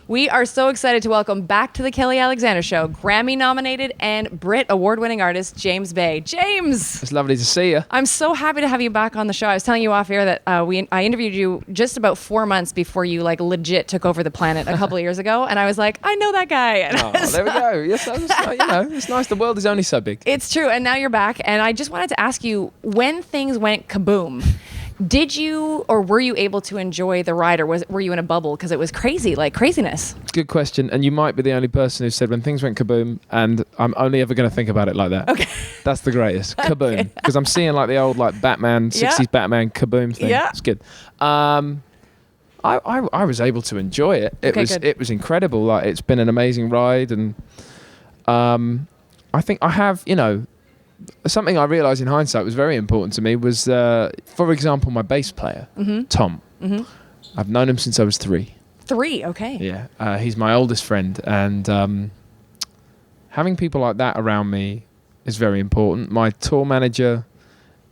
We are so excited to welcome back to the Kelly Alexander Show, Grammy-nominated and Brit Award-winning artist James Bay. James! It's lovely to see you. I'm so happy to have you back on the show. I was telling you off air that I interviewed you just about 4 months before you like legit took over the planet a couple of years ago, and I was like, I know that guy. And there we go. Yes, it's nice. The world is only so big. It's true, and now you're back, and I just wanted to ask you, when things went kaboom, did you or were you able to enjoy the ride, or were you in a bubble because it was crazy, like craziness? Good question, and you might be the only person who said when things went kaboom, and I'm only ever going to think about it like that. Okay. That's the greatest. Kaboom. Because I'm seeing like the old like Batman, 60s Batman kaboom thing. Yeah. It's good. I was able to enjoy it. It was incredible. Like, it's been an amazing ride, and I think I have, something I realised in hindsight was very important to me was, for example, my bass player, Tom. Mm-hmm. I've known him since I was 3. 3, okay. Yeah, he's my oldest friend, and having people like that around me is very important. My tour manager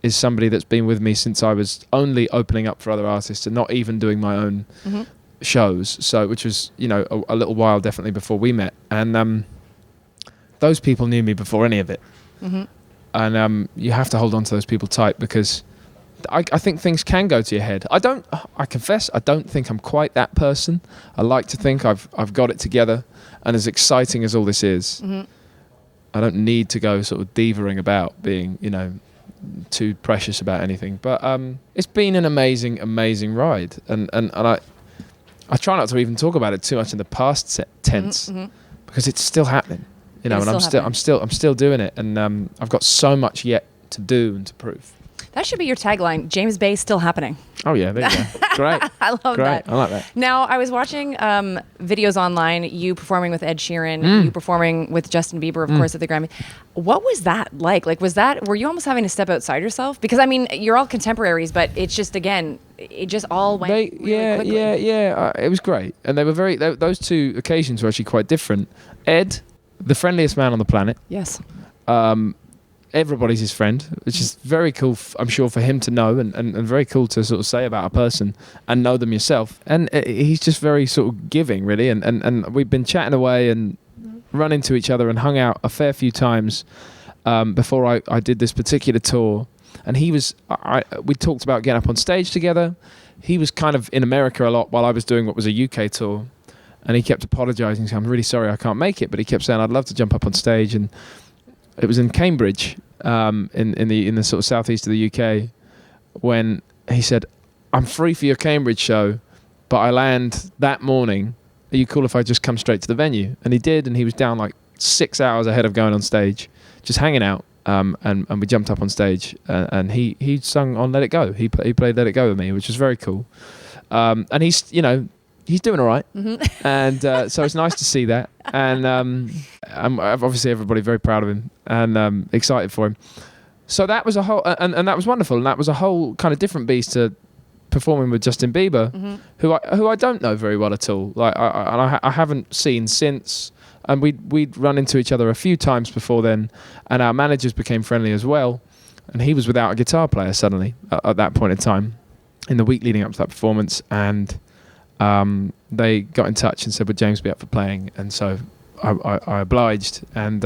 is somebody that's been with me since I was only opening up for other artists and not even doing my own shows, which was, a little while definitely before we met. And those people knew me before any of it. Mm-hmm. And you have to hold on to those people tight, because I think things can go to your head. I confess, I don't think I'm quite that person. I like to think I've got it together, and as exciting as all this is, I don't need to go sort of divering about being, too precious about anything. But it's been an amazing, amazing ride, and I try not to even talk about it too much in the past tense, because it's still happening. And I'm still doing it, and I've got so much yet to do and to prove. That should be your tagline, James Bay still happening. Oh yeah, there you go. Great. I love that. I like that. Now, I was watching videos online, you performing with Ed Sheeran, you performing with Justin Bieber, of course, at the Grammy. What was that like? Were you almost having to step outside yourself? Because, I mean, you're all contemporaries, but it's just, again, it just all went really quickly. Yeah. It was great. And they were those two occasions were actually quite different. Ed, the friendliest man on the planet. Yes. Everybody's his friend, which is very cool, I'm sure, for him to know, and very cool to sort of say about a person and know them yourself. And he's just very sort of giving, really. And we've been chatting away and run into each other and hung out a fair few times before I did this particular tour. And we talked about getting up on stage together. He was kind of in America a lot while I was doing what was a UK tour. And he kept apologising, saying, I'm really sorry I can't make it. But he kept saying, I'd love to jump up on stage. And it was in Cambridge, in the sort of southeast of the UK, when he said, I'm free for your Cambridge show, but I land that morning. Are you cool if I just come straight to the venue? And he did, and he was down like 6 hours ahead of going on stage, just hanging out. And we jumped up on stage, and he sung on Let It Go. He played Let It Go with me, which was very cool. And he's doing all right. And so it's nice to see that. And I'm obviously everybody very proud of him and excited for him. So that was a whole, and that was wonderful. And that was a whole kind of different beast to performing with Justin Bieber, who I don't know very well at all. Like I haven't seen since. And we'd run into each other a few times before then, and our managers became friendly as well. And he was without a guitar player suddenly at that point in time, in the week leading up to that performance. And they got in touch and said, would James be up for playing? And so I obliged, and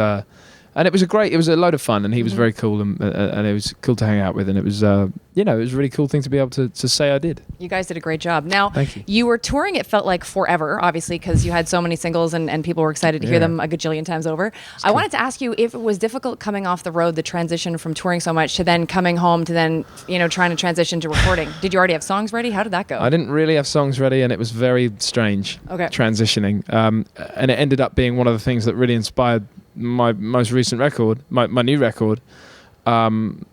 it was it was a load of fun, and he was very cool, and it was cool to hang out with, and it was it was a really cool thing to be able to say I did. You guys did a great job. Now, thank you. Were touring, it felt like forever, obviously, because you had so many singles and people were excited to hear them a gajillion times over. I wanted to ask you if it was difficult coming off the road, the transition from touring so much to then coming home to then, trying to transition to recording. Did you already have songs ready? How did that go? I didn't really have songs ready, and it was very strange transitioning. And it ended up being one of the things that really inspired my most recent record, my new record, kind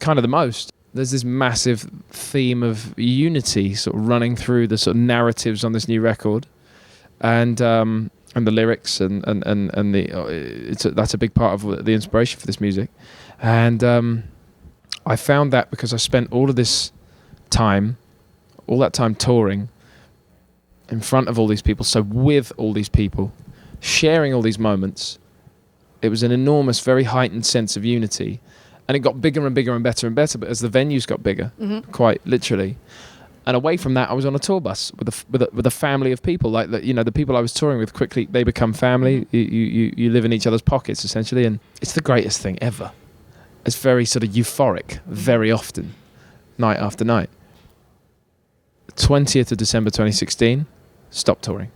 of the most. There's this massive theme of unity sort of running through the sort of narratives on this new record, and the lyrics and that's a big part of the inspiration for this music. And I found that because I spent all that time touring in front of all these people, so with all these people, sharing all these moments. It was an enormous, very heightened sense of unity. And it got bigger and bigger and better and better, but as the venues got bigger, quite literally, And away from that, I was on a tour bus with a family of people. Like the people I was touring with, quickly they become family. You live in each other's pockets essentially, and it's the greatest thing ever. It's very sort of euphoric, very often, night after night. 20th of December 2016, stopped touring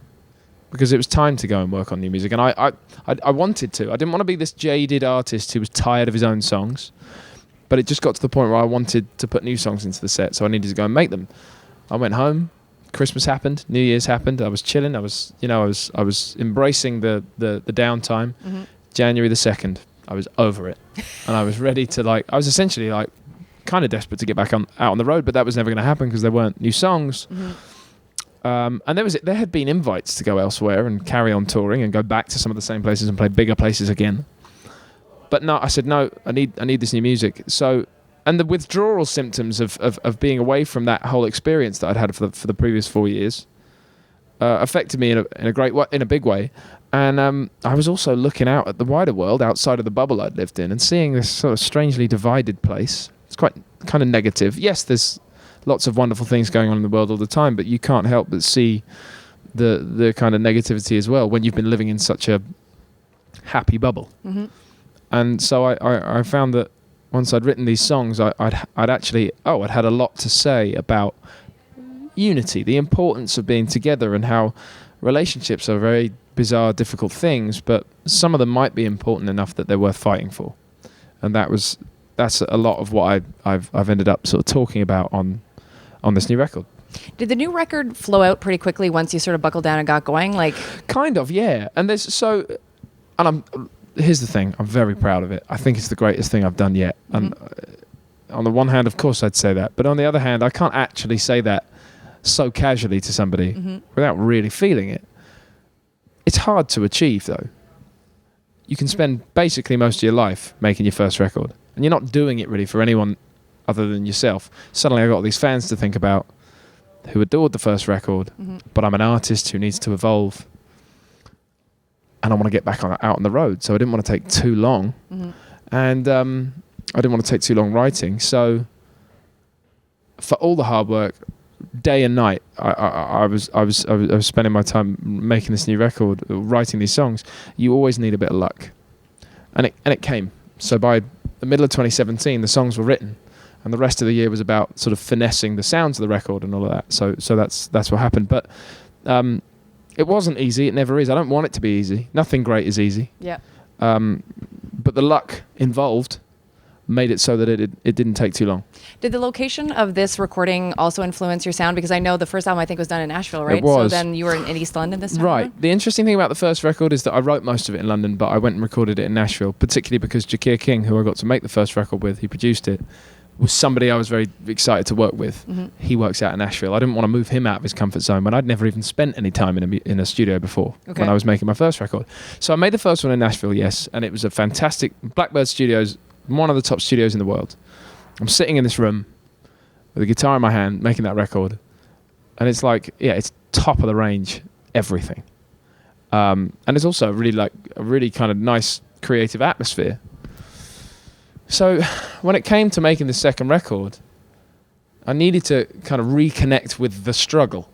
because it was time to go and work on new music, and I wanted to. I didn't want to be this jaded artist who was tired of his own songs, but it just got to the point where I wanted to put new songs into the set, so I needed to go and make them. I went home. Christmas happened. New Year's happened. I was chilling. I was embracing the downtime. Mm-hmm. January the 2nd, I was over it, and I was ready to I was essentially kind of desperate to get back out on the road, but that was never going to happen because there weren't new songs. Mm-hmm. And there had been invites to go elsewhere and carry on touring and go back to some of the same places and play bigger places again. But no, I said no. I need this new music. So. And the withdrawal symptoms of being away from that whole experience that I'd had for the previous 4 years affected me in a big way. And I was also looking out at the wider world outside of the bubble I'd lived in and seeing this sort of strangely divided place. It's quite kind of negative. Yes, there's lots of wonderful things going on in the world all the time, but you can't help but see the kind of negativity as well when you've been living in such a happy bubble. Mm-hmm. And so I found that once I'd written these songs, I'd had a lot to say about unity, the importance of being together, and how relationships are very bizarre, difficult things, but some of them might be important enough that they're worth fighting for. And that's a lot of what I've ended up sort of talking about on this new record. Did the new record flow out pretty quickly once you sort of buckled down and got going? Kind of, yeah. And here's the thing, I'm very proud of it. I think it's the greatest thing I've done yet. And on the one hand, of course I'd say that, but on the other hand, I can't actually say that so casually to somebody without really feeling it. It's hard to achieve though. You can spend basically most of your life making your first record, and you're not doing it really for anyone other than yourself. Suddenly I got all these fans to think about who adored the first record, but I'm an artist who needs to evolve. And I want to get back out on the road, so I didn't want to take too long, and I didn't want to take too long writing. So, for all the hard work, day and night, I was spending my time making this new record, writing these songs. You always need a bit of luck, and it came. So by the middle of 2017, the songs were written, and the rest of the year was about sort of finessing the sounds of the record and all of that. So that's what happened, but. It wasn't easy. It never is. I don't want it to be easy. Nothing great is easy. Yeah. But the luck involved made it so that it didn't take too long. Did the location of this recording also influence your sound? Because I know the first album I think was done in Nashville, right? It was. So then you were in East London this time? Right. The interesting thing about the first record is that I wrote most of it in London, but I went and recorded it in Nashville, particularly because Jakir King, who I got to make the first record with, he produced it, was somebody I was very excited to work with. He works out in Nashville. I didn't want to move him out of his comfort zone when I'd never even spent any time in a studio before when I was making my first record. So I made the first one in Nashville, yes, and it was a fantastic... Blackbird Studios, one of the top studios in the world. I'm sitting in this room with a guitar in my hand, making that record, and it's it's top of the range, everything. And it's also a really kind of nice creative atmosphere. So when it came to making the second record, I needed to kind of reconnect with the struggle.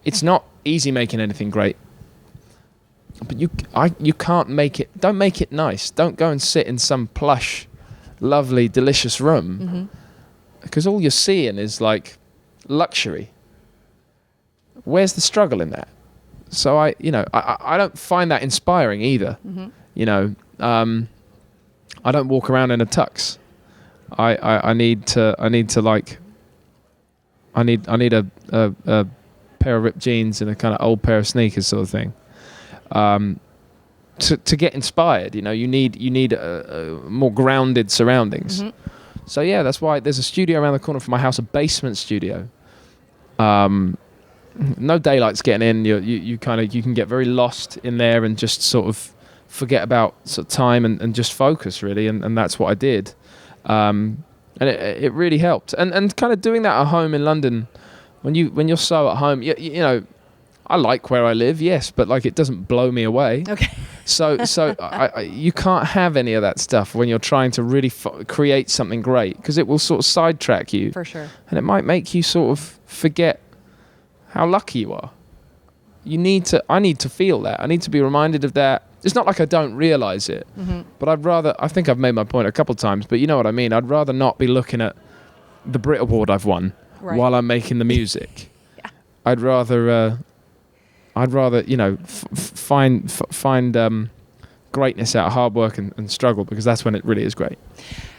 It's not easy making anything great, but you can't make it. Don't make it nice. Don't go and sit in some plush, lovely, delicious room, because all you're seeing is like luxury. Where's the struggle in that? So I don't find that inspiring either. I don't walk around in a tux. I need a pair of ripped jeans and a kind of old pair of sneakers, sort of thing. To get inspired, you need more grounded surroundings. So yeah, that's why there's a studio around the corner from my house, a basement studio. No daylight's getting in. You can get very lost in there and just sort of forget about sort of time and just focus really, and that's what I did, and it really helped. And kind of doing that at home in London, when you're so at home, you know, I like where I live, yes, but like it doesn't blow me away. Okay. So you can't have any of that stuff when you're trying to really create something great, because it will sort of sidetrack you. For sure. And it might make you sort of forget how lucky you are. I need to feel that. I need to be reminded of that. It's not like I don't realize it, but I think I've made my point a couple of times, but you know what I mean? I'd rather not be looking at the Brit Award I've won while I'm making the music. Yeah. I'd rather find greatness out of hard work and struggle, because that's when it really is great.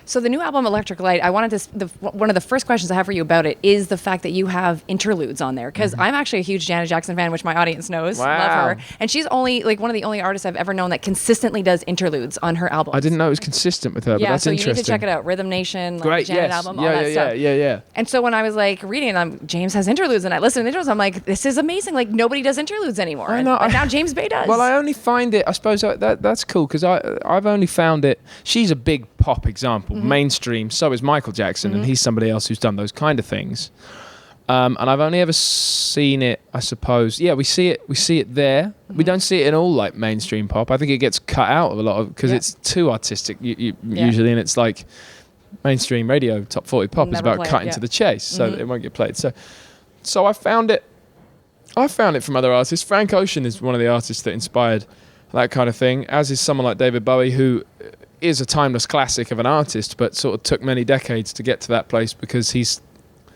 So the new album, Electric Light, I wanted to, one of the first questions I have for you about it is the fact that you have interludes on there. Because I'm actually a huge Janet Jackson fan, which my audience knows. Wow. Love her. And she's only, like, one of the only artists I've ever known that consistently does interludes on her albums. I didn't know it was consistent with her, but that's so interesting. you need to check it out. Rhythm Nation, like Great, Janet yes. album, all that stuff. Yeah. And so when I was, like, reading them, James has interludes, and I listened to the interludes, I'm like, this is amazing. Like, nobody does interludes anymore. I know. And now James Bay does. Well, I only find it, I suppose that's cool, because I've only found it, she's a big pop example, mainstream. So is Michael Jackson, and he's somebody else who's done those kind of things. And I've only ever seen it, I suppose. Yeah, we see it there. We don't see it in all like mainstream pop. I think it gets cut out of a lot of, because it's too artistic usually, and it's like mainstream radio, top 40 pop is about cutting to the chase, so it won't get played. So I found it from other artists. Frank Ocean is one of the artists that inspired that kind of thing, as is someone like David Bowie, who is a timeless classic of an artist, but sort of took many decades to get to that place, because he's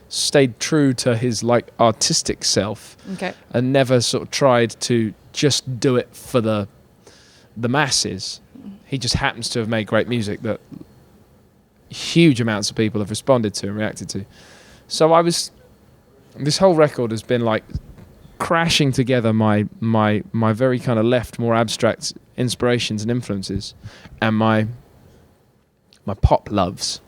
stayed true to his like artistic self and never sort of tried to just do it for the masses. He just happens to have made great music that huge amounts of people have responded to and reacted to. So this whole record has been like crashing together my very kind of left, more abstract inspirations and influences, and my pop loves.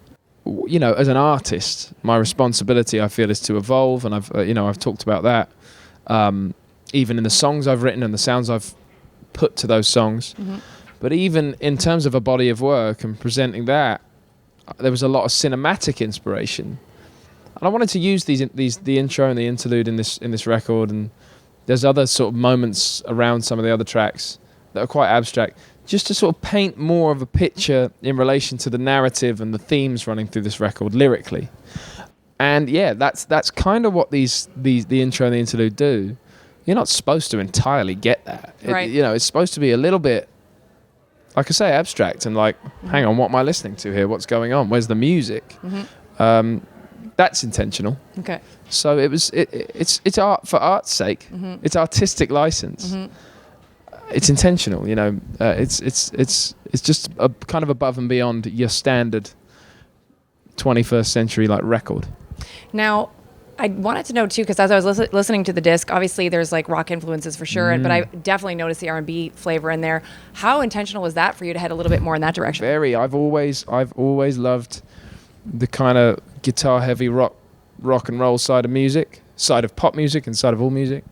You know, as an artist, my responsibility, I feel, is to evolve, and I've talked about that, even in the songs I've written and the sounds I've put to those songs. But even in terms of a body of work and presenting that, there was a lot of cinematic inspiration. And I wanted to use the intro and the interlude in this record, and there's other sort of moments around some of the other tracks that are quite abstract, just to sort of paint more of a picture in relation to the narrative and the themes running through this record lyrically. And yeah, that's kind of what the intro and the interlude do. You're not supposed to entirely get that. Right. It's supposed to be a little bit, like I say, abstract and like, hang on, what am I listening to here? What's going on? Where's the music? That's intentional. Okay. So it's art for art's sake. It's artistic license. It's intentional. It's just a kind of above and beyond your standard 21st century like record. Now, I wanted to know too, because as I was listening to the disc, obviously there's like rock influences for sure, but I definitely noticed the R&B flavor in there. How intentional was that for you to head a little bit more in that direction? Very. I've always loved the kind of guitar heavy rock and roll side of pop music and side of all music,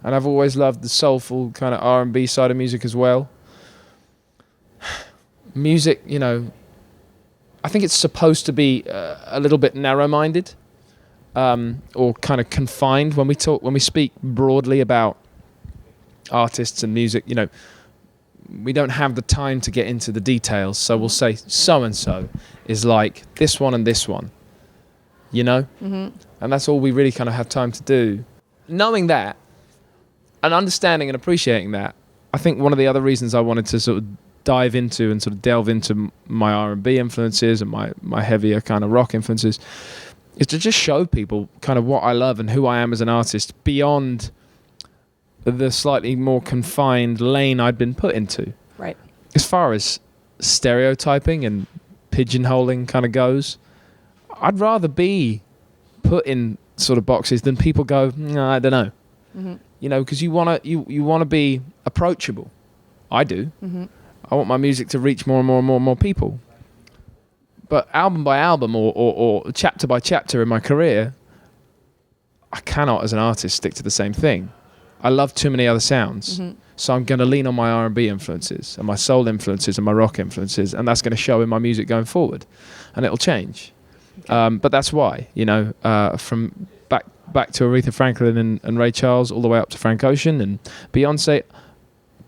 and I've always loved the soulful kind of R&B side of music as well. Music, I think it's supposed to be a little bit narrow-minded, or kind of confined when we speak broadly about artists and music. We don't have the time to get into the details, so we'll say so and so is like this one and this one, and that's all we really kind of have time to do. Knowing that and understanding and appreciating that, I think one of the other reasons I wanted to sort of dive into and sort of delve into my R&B influences and my heavier kind of rock influences is to just show people kind of what I love and who I am as an artist beyond the slightly more confined lane I'd been put into. Right. As far as stereotyping and pigeonholing kind of goes, I'd rather be put in sort of boxes than people go, no, I don't know. Because you want to be approachable. I do. I want my music to reach more and more and more and more people. But album by album or chapter by chapter in my career, I cannot, as an artist, stick to the same thing. I love too many other sounds. So I'm going to lean on my R&B influences and my soul influences and my rock influences, and that's going to show in my music going forward. And it'll change. Okay. But that's why, from back to Aretha Franklin and Ray Charles all the way up to Frank Ocean and Beyonce,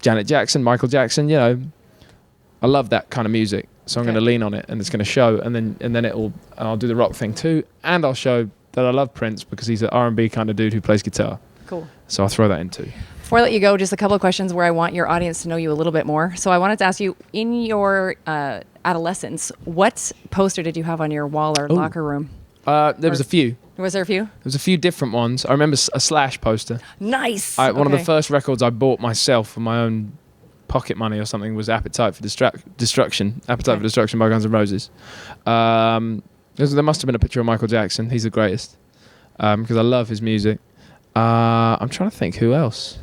Janet Jackson, Michael Jackson, you know, I love that kind of music. So I'm going to lean on it, and it's going to show, and then I'll do the rock thing too, and I'll show that I love Prince because he's an R&B kind of dude who plays guitar. Cool. So I'll throw that in too. Before I let you go, just a couple of questions where I want your audience to know you a little bit more. So I wanted to ask you, in your adolescence, what poster did you have on your wall or locker room? There was a few. Was there a few? There was a few different ones. I remember a Slash poster. Nice. One of the first records I bought myself for my own pocket money or something was Appetite for Destruction. Appetite for Destruction by Guns N' Roses. There must have been a picture of Michael Jackson. He's the greatest because I love his music. I'm trying to think who else.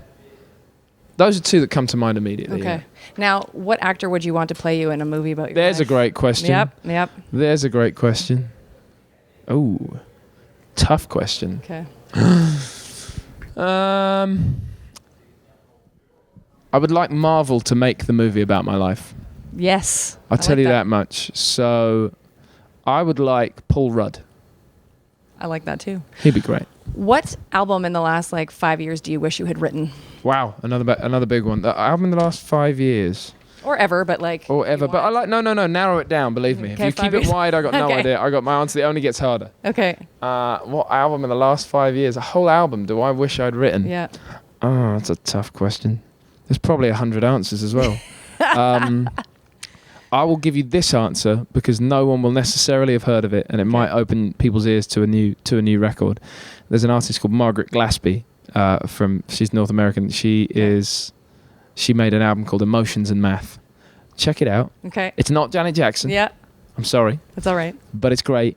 Those are two that come to mind immediately. Okay. Yeah. Now, what actor would you want to play you in a movie about your There's life? a great question. Yep. There's a great question. Oh, tough question. Okay. I would like Marvel to make the movie about my life. Yes. I'll tell you that much. So I would like Paul Rudd. I like that too. He'd be great. What album in the last 5 years do you wish you had written? Wow, another big one. The album in the last 5 years. Or ever, but Or ever, but I like no. Narrow it down. Believe me. Okay, if you keep it wide, I got no idea. I got my answer. It only gets harder. Okay. What album in the last 5 years? A whole album. Do I wish I'd written? Yeah. Oh, that's a tough question. There's probably 100 answers as well. I will give you this answer because no one will necessarily have heard of it, and it might open people's ears to a new record. There's an artist called Margaret Glaspie. She's North American. She made an album called Emotions and Math. Check it out. Okay. It's not Janet Jackson. Yeah. I'm sorry. That's all right. But it's great.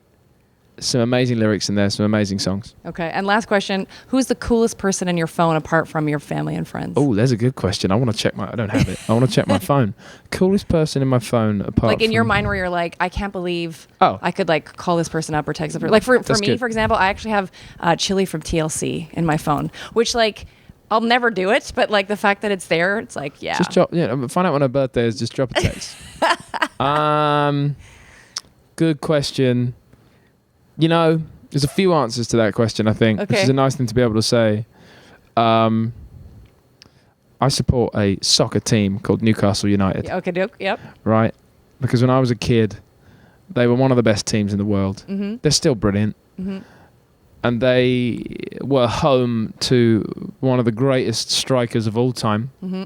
Some amazing lyrics in there, some amazing songs. Okay. And last question, who's the coolest person in your phone apart from your family and friends? Oh, there's a good question. I want to check I don't have it. I want to check my phone. Coolest person in my phone apart in your from- mind where you're like, I can't believe Oh. I could call this person up or text them. Like for me, good. for example, I actually have Chili from TLC in my phone, which I'll never do it, but the fact that it's there, it's yeah. Just drop, find out when her birthday is, just drop a text. Good question. There's a few answers to that question, I think, which is a nice thing to be able to say. I support a soccer team called Newcastle United. Okay, doke. Yep. Right? Because when I was a kid, they were one of the best teams in the world. Mm-hmm. They're still brilliant. Mm-hmm. And they were home to one of the greatest strikers of all time. Mm-hmm.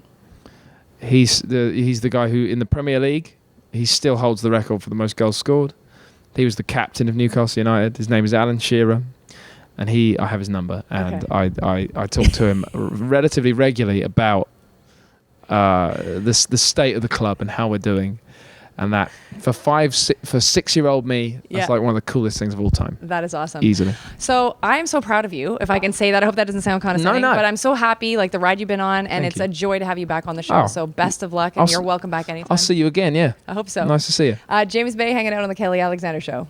He's the guy who, in the Premier League, he still holds the record for the most goals scored. He was the captain of Newcastle United. His name is Alan Shearer, and I have his number, and I talk to him relatively regularly about the state of the club and how we're doing, and that for 6-year-old me, that's one of the coolest things of all time. That is awesome. Easily. So I am so proud of you, if I can say that. I hope that doesn't sound condescending, No. but I'm so happy, the ride you've been on, and it's a joy to have you back on the show. Oh. So best of luck, and you're welcome back anytime. I'll see you again, yeah. I hope so. Nice to see you. James Bay hanging out on the Kelly Alexander Show.